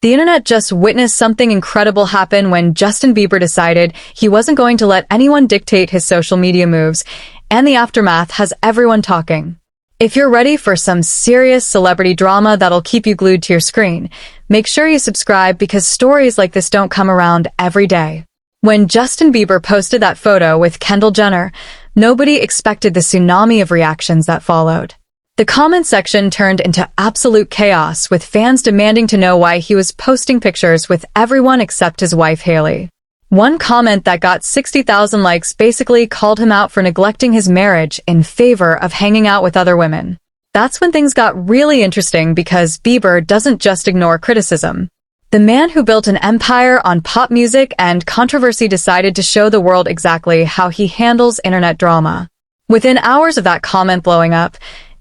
The internet just witnessed something incredible happen when Justin Bieber decided he wasn't going to let anyone dictate his social media moves, and the aftermath has everyone talking. If you're ready for some serious celebrity drama that'll keep you glued to your screen, make sure you subscribe because stories like this don't come around every day. When Justin Bieber posted that photo with Kendall Jenner, nobody expected the tsunami of reactions that followed. The comment section turned into absolute chaos, with fans demanding to know why he was posting pictures with everyone except his wife Hailey. One comment that got 60,000 likes basically called him out for neglecting his marriage in favor of hanging out with other women. That's when things got really interesting because Bieber doesn't just ignore criticism. The man who built an empire on pop music and controversy decided to show the world exactly how he handles internet drama. Within hours of that comment blowing up,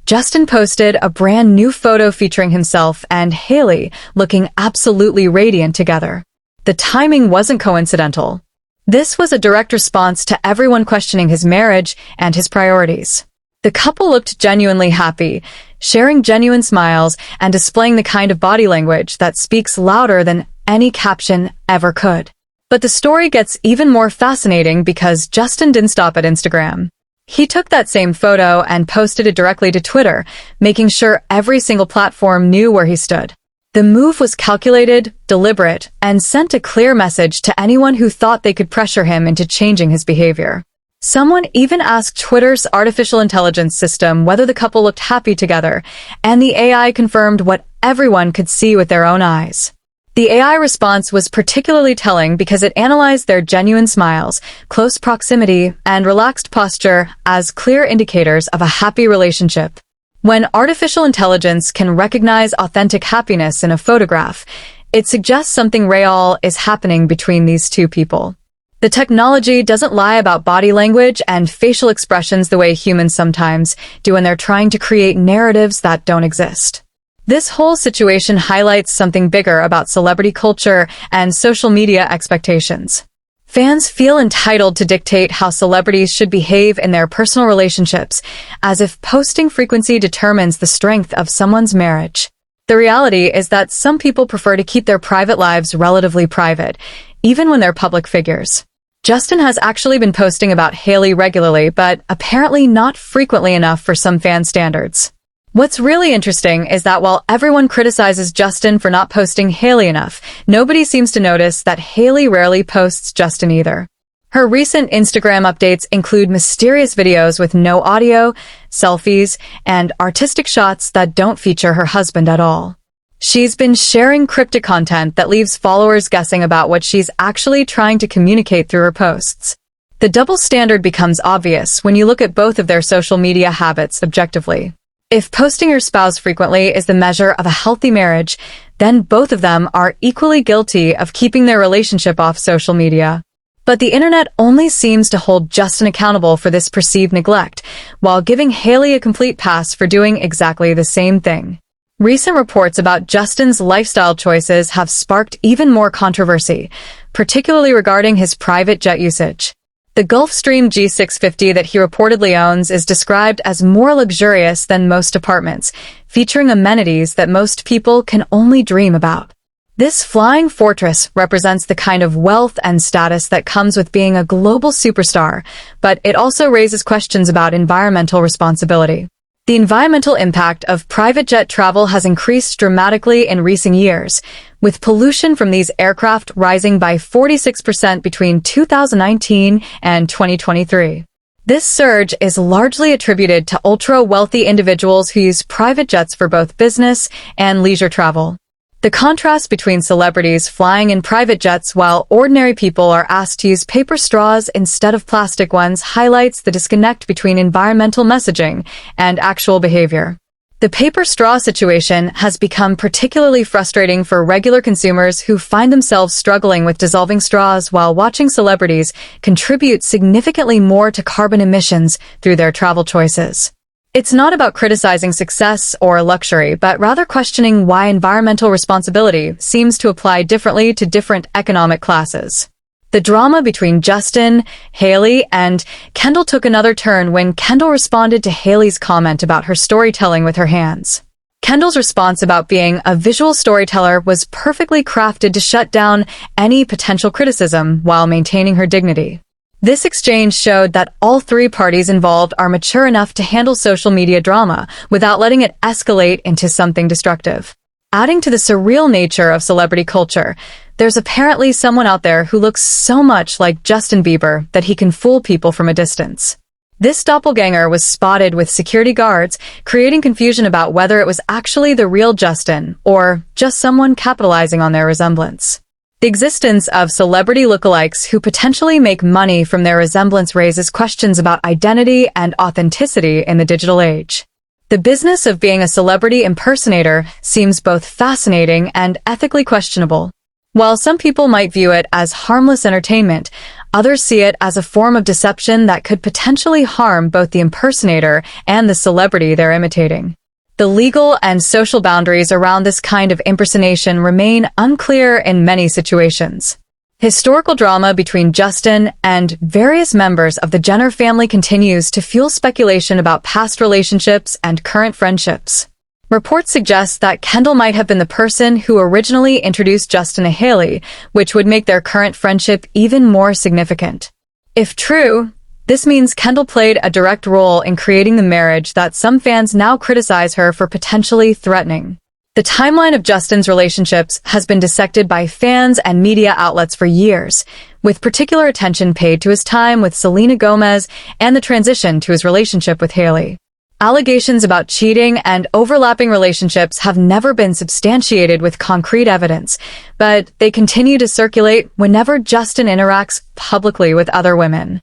Justin posted a brand new photo featuring himself and Hailey looking absolutely radiant together. The timing wasn't coincidental. This was a direct response to everyone questioning his marriage and his priorities. The couple looked genuinely happy, sharing genuine smiles and displaying the kind of body language that speaks louder than any caption ever could. But the story gets even more fascinating because Justin didn't stop at Instagram. He took that same photo and posted it directly to Twitter, making sure every single platform knew where he stood. The move was calculated, deliberate, and sent a clear message to anyone who thought they could pressure him into changing his behavior. Someone even asked Twitter's artificial intelligence system whether the couple looked happy together, and the AI confirmed what everyone could see with their own eyes. The AI response was particularly telling because it analyzed their genuine smiles, close proximity, and relaxed posture as clear indicators of a happy relationship. When artificial intelligence can recognize authentic happiness in a photograph, it suggests something real is happening between these two people. The technology doesn't lie about body language and facial expressions the way humans sometimes do when they're trying to create narratives that don't exist. This whole situation highlights something bigger about celebrity culture and social media expectations. Fans feel entitled to dictate how celebrities should behave in their personal relationships, as if posting frequency determines the strength of someone's marriage. The reality is that some people prefer to keep their private lives relatively private, even when they're public figures. Justin has actually been posting about Hailey regularly, but apparently not frequently enough for some fan standards. What's really interesting is that while everyone criticizes Justin for not posting Hailey enough, nobody seems to notice that Hailey rarely posts Justin either. Her recent Instagram updates include mysterious videos with no audio, selfies, and artistic shots that don't feature her husband at all. She's been sharing cryptic content that leaves followers guessing about what she's actually trying to communicate through her posts. The double standard becomes obvious when you look at both of their social media habits objectively. If posting your spouse frequently is the measure of a healthy marriage, then both of them are equally guilty of keeping their relationship off social media. But the internet only seems to hold Justin accountable for this perceived neglect, while giving Hailey a complete pass for doing exactly the same thing. Recent reports about Justin's lifestyle choices have sparked even more controversy, particularly regarding his private jet usage. The Gulfstream G650 that he reportedly owns is described as more luxurious than most apartments, featuring amenities that most people can only dream about. This flying fortress represents the kind of wealth and status that comes with being a global superstar, but it also raises questions about environmental responsibility. The environmental impact of private jet travel has increased dramatically in recent years, with pollution from these aircraft rising by 46% between 2019 and 2023. This surge is largely attributed to ultra-wealthy individuals who use private jets for both business and leisure travel. The contrast between celebrities flying in private jets while ordinary people are asked to use paper straws instead of plastic ones highlights the disconnect between environmental messaging and actual behavior. The paper straw situation has become particularly frustrating for regular consumers who find themselves struggling with dissolving straws while watching celebrities contribute significantly more to carbon emissions through their travel choices. It's not about criticizing success or luxury, but rather questioning why environmental responsibility seems to apply differently to different economic classes. The drama between Justin, Hailey, and Kendall took another turn when Kendall responded to Hailey's comment about her storytelling with her hands. Kendall's response about being a visual storyteller was perfectly crafted to shut down any potential criticism while maintaining her dignity. This exchange showed that all three parties involved are mature enough to handle social media drama without letting it escalate into something destructive. Adding to the surreal nature of celebrity culture, there's apparently someone out there who looks so much like Justin Bieber that he can fool people from a distance. This doppelganger was spotted with security guards, creating confusion about whether it was actually the real Justin or just someone capitalizing on their resemblance. The existence of celebrity lookalikes who potentially make money from their resemblance raises questions about identity and authenticity in the digital age. The business of being a celebrity impersonator seems both fascinating and ethically questionable. While some people might view it as harmless entertainment, others see it as a form of deception that could potentially harm both the impersonator and the celebrity they're imitating. The legal and social boundaries around this kind of impersonation remain unclear in many situations. Historical drama between Justin and various members of the Jenner family continues to fuel speculation about past relationships and current friendships. Reports suggest that Kendall might have been the person who originally introduced Justin to Hailey, which would make their current friendship even more significant. If true, this means Kendall played a direct role in creating the marriage that some fans now criticize her for potentially threatening. The timeline of Justin's relationships has been dissected by fans and media outlets for years, with particular attention paid to his time with Selena Gomez and the transition to his relationship with Hailey. Allegations about cheating and overlapping relationships have never been substantiated with concrete evidence, but they continue to circulate whenever Justin interacts publicly with other women.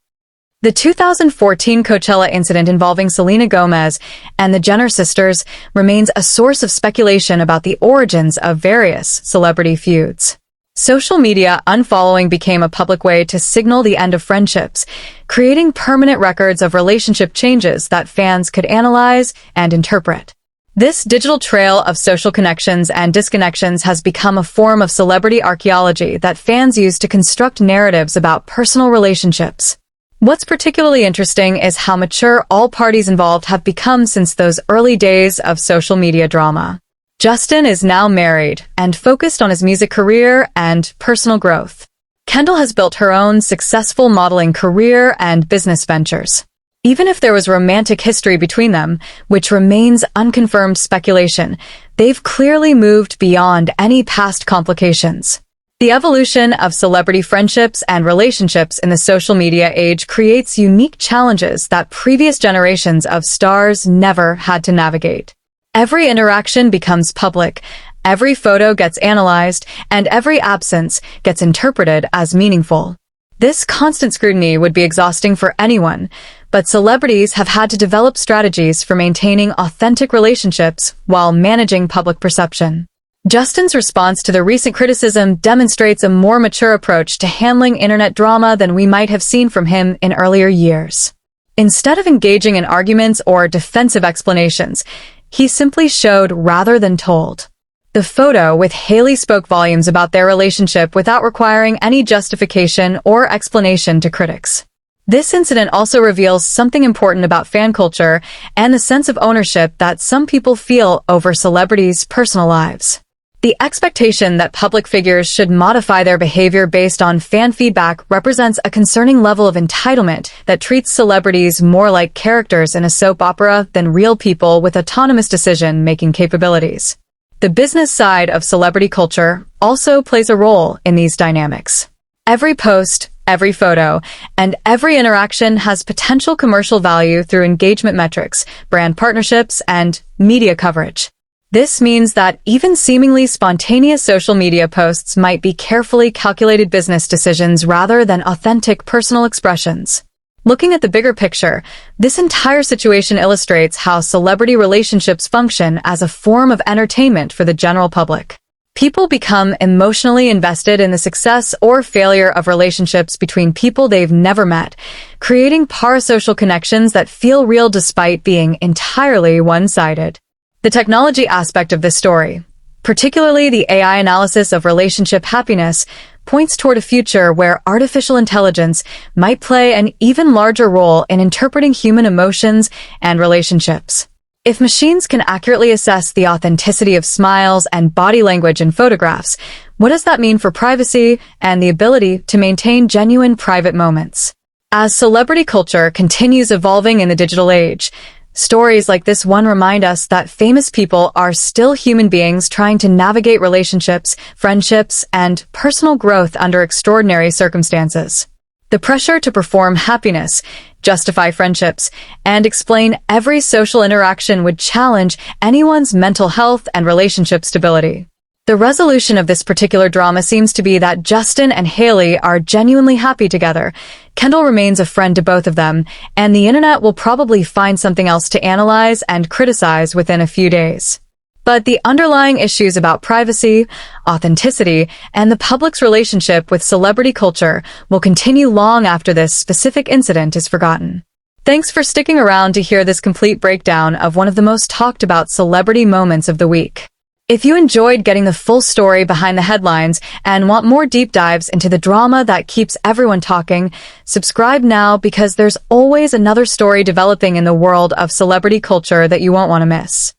The 2014 Coachella incident involving Selena Gomez and the Jenner sisters remains a source of speculation about the origins of various celebrity feuds. Social media unfollowing became a public way to signal the end of friendships, creating permanent records of relationship changes that fans could analyze and interpret. This digital trail of social connections and disconnections has become a form of celebrity archaeology that fans use to construct narratives about personal relationships. What's particularly interesting is how mature all parties involved have become since those early days of social media drama. Justin is now married and focused on his music career and personal growth. Kendall has built her own successful modeling career and business ventures. Even if there was romantic history between them, which remains unconfirmed speculation, they've clearly moved beyond any past complications. The evolution of celebrity friendships and relationships in the social media age creates unique challenges that previous generations of stars never had to navigate. Every interaction becomes public, every photo gets analyzed, and every absence gets interpreted as meaningful. This constant scrutiny would be exhausting for anyone, but celebrities have had to develop strategies for maintaining authentic relationships while managing public perception. Justin's response to the recent criticism demonstrates a more mature approach to handling internet drama than we might have seen from him in earlier years. Instead of engaging in arguments or defensive explanations, he simply showed rather than told. The photo with Hailey spoke volumes about their relationship without requiring any justification or explanation to critics. This incident also reveals something important about fan culture and the sense of ownership that some people feel over celebrities' personal lives. The expectation that public figures should modify their behavior based on fan feedback represents a concerning level of entitlement that treats celebrities more like characters in a soap opera than real people with autonomous decision-making capabilities. The business side of celebrity culture also plays a role in these dynamics. Every post, every photo, and every interaction has potential commercial value through engagement metrics, brand partnerships, and media coverage. This means that even seemingly spontaneous social media posts might be carefully calculated business decisions rather than authentic personal expressions. Looking at the bigger picture, this entire situation illustrates how celebrity relationships function as a form of entertainment for the general public. People become emotionally invested in the success or failure of relationships between people they've never met, creating parasocial connections that feel real despite being entirely one-sided. The technology aspect of this story, particularly the AI analysis of relationship happiness, points toward a future where artificial intelligence might play an even larger role in interpreting human emotions and relationships. If machines can accurately assess the authenticity of smiles and body language in photographs, what does that mean for privacy and the ability to maintain genuine private moments? As celebrity culture continues evolving in the digital age, stories like this one remind us that famous people are still human beings trying to navigate relationships, friendships, and personal growth under extraordinary circumstances. The pressure to perform happiness, justify friendships, and explain every social interaction would challenge anyone's mental health and relationship stability. The resolution of this particular drama seems to be that Justin and Hailey are genuinely happy together. Kendall remains a friend to both of them, and the internet will probably find something else to analyze and criticize within a few days. But the underlying issues about privacy, authenticity, and the public's relationship with celebrity culture will continue long after this specific incident is forgotten. Thanks for sticking around to hear this complete breakdown of one of the most talked about celebrity moments of the week. If you enjoyed getting the full story behind the headlines and want more deep dives into the drama that keeps everyone talking, subscribe now because there's always another story developing in the world of celebrity culture that you won't want to miss.